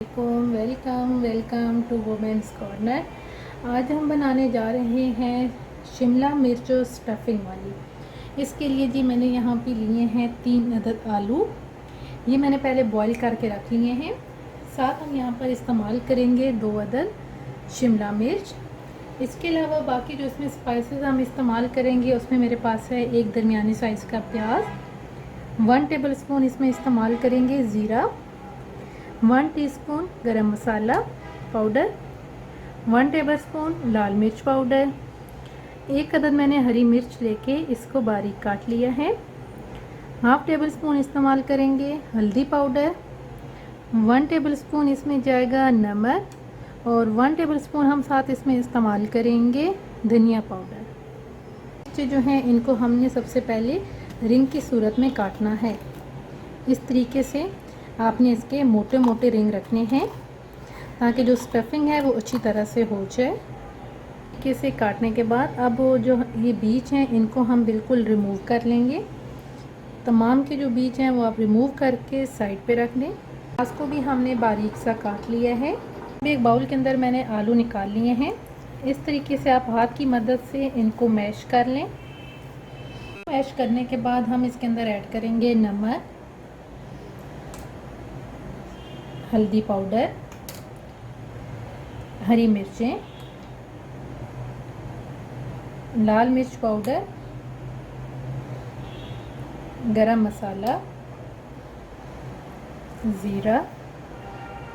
Welcome welcome to women's corner. आज हम बनाने जा रहे हैं शिमला मिर्च और स्टफिंग वाली। इसके लिए जी मैंने यहाँ पे लिए हैं 3 अदद आलू। ये मैंने पहले बॉईल करके रख लिए हैं। साथ हम यहाँ पर इस्तेमाल करेंगे 2 अदद शिमला मिर्च। इसके अलावा बाकी जो इसमें स्पाइसेस हम इस्तेमाल करेंगे उसमें मेरे पास है एक दरमियानी साइज़ का प्याज, 1 टेबलस्पून इसमें इस्तेमाल करेंगे ज़ीरा, 1 टीस्पून गरम मसाला पाउडर, 1 टेबलस्पून लाल मिर्च पाउडर, 1 अदद मैंने हरी मिर्च लेके इसको बारीक काट लिया है, 1/2 टेबलस्पून इस्तेमाल करेंगे हल्दी पाउडर, 1 टेबलस्पून इसमें जाएगा नमक और 1 टेबलस्पून हम साथ इसमें इस्तेमाल करेंगे धनिया पाउडर। मिर्च जो हैं इनको हमने सबसे पहले रिंग की सूरत में काटना है। इस तरीके से आपने इसके मोटे मोटे रिंग रखने हैं ताकि जो स्टफिंग है वो अच्छी तरह से हो जाए। तरीके से काटने के बाद अब जो ये बीज हैं इनको हम बिल्कुल रिमूव कर लेंगे। तमाम के जो बीज हैं वो आप रिमूव करके साइड पे रख दें। प्याज को भी हमने बारीक सा काट लिया है। अब एक बाउल के अंदर मैंने आलू निकाल लिए हैं। इस तरीके से आप हाथ की मदद से इनको मैश कर लें। मैश करने के बाद हम इसके अंदर ऐड करेंगे नमक, हल्दी पाउडर, हरी मिर्चें, लाल मिर्च पाउडर, गरम मसाला, ज़ीरा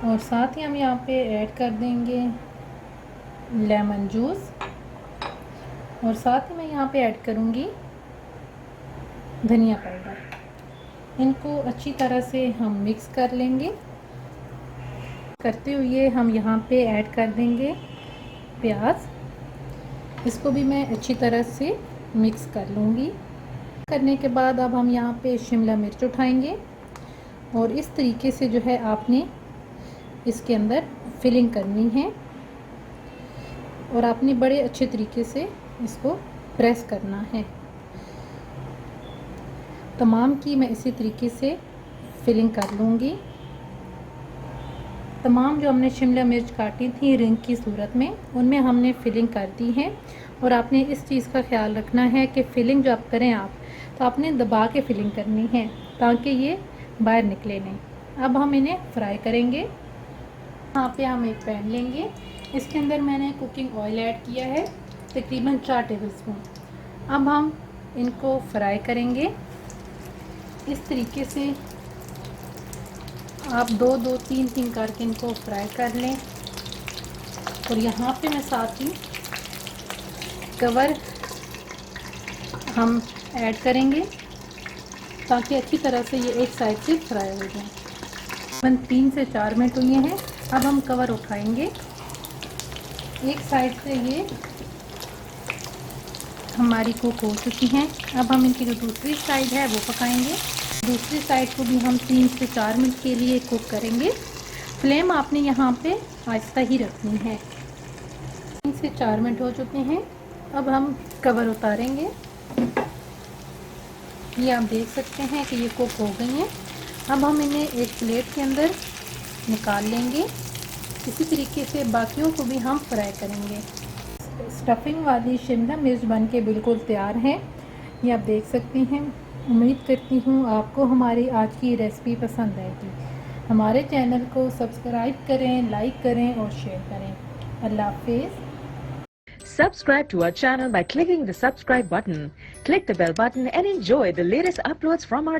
और साथ ही हम यहाँ पे ऐड कर देंगे लेमन जूस और साथ ही मैं यहाँ पे ऐड करूँगी धनिया पाउडर। इनको अच्छी तरह से हम मिक्स कर लेंगे। करते हुए हम यहाँ पे ऐड कर देंगे प्याज। इसको भी मैं अच्छी तरह से मिक्स कर लूँगी। करने के बाद अब हम यहाँ पे शिमला मिर्च उठाएंगे और इस तरीके से जो है आपने इसके अंदर फिलिंग करनी है और आपने बड़े अच्छे तरीके से इसको प्रेस करना है। तमाम की मैं इसी तरीके से फिलिंग कर लूँगी। तमाम जो हमने शिमला मिर्च काटी थी रिंग की सूरत में उनमें हमने फिलिंग कर दी है। और आपने इस चीज़ का ख्याल रखना है कि फ़िलिंग जो आप करें तो आपने दबा के फिलिंग करनी है ताकि ये बाहर निकले नहीं। अब हम इन्हें फ्राई करेंगे। यहाँ पे हम एक पैन लेंगे। इसके अंदर मैंने कुकिंग ऑयल ऐड किया है तकरीबन 4 टेबलस्पून। अब हम इनको फ्राई करेंगे। इस तरीके से आप 2-2 3-3 करके इनको फ्राई कर लें। और यहाँ पे मैं साथ ही कवर हम ऐड करेंगे ताकि अच्छी तरह से ये एक साइड से फ्राई हो जाए। 3 से 4 मिनट हुए हैं। अब हम कवर उठाएंगे। एक साइड से ये हमारी कुक हो चुकी हैं। अब हम इनकी जो दूसरी साइड है वो पकाएंगे। दूसरी साइड को भी हम 3 से 4 मिनट के लिए कुक करेंगे। फ्लेम आपने यहाँ पे आहिस्ता ही रखनी है। 3 से 4 मिनट हो चुके हैं। अब हम कवर उतारेंगे। ये आप देख सकते हैं कि ये कुक हो गई हैं। अब हम इन्हें एक प्लेट के अंदर निकाल लेंगे। इसी तरीके से बाकियों को भी हम फ्राई करेंगे। स्टफिंग वाली शिमला मिर्च बन के बिल्कुल तैयार है। ये आप देख सकती हैं। उम्मीद करती हूँ आपको हमारी आज की रेसिपी पसंद आएगी। हमारे चैनल को सब्सक्राइब करें, लाइक करें और शेयर करें। अल्लाह हाफिज़। Subscribe to our channel by clicking the subscribe button. Click the bell button and enjoy the latest uploads from our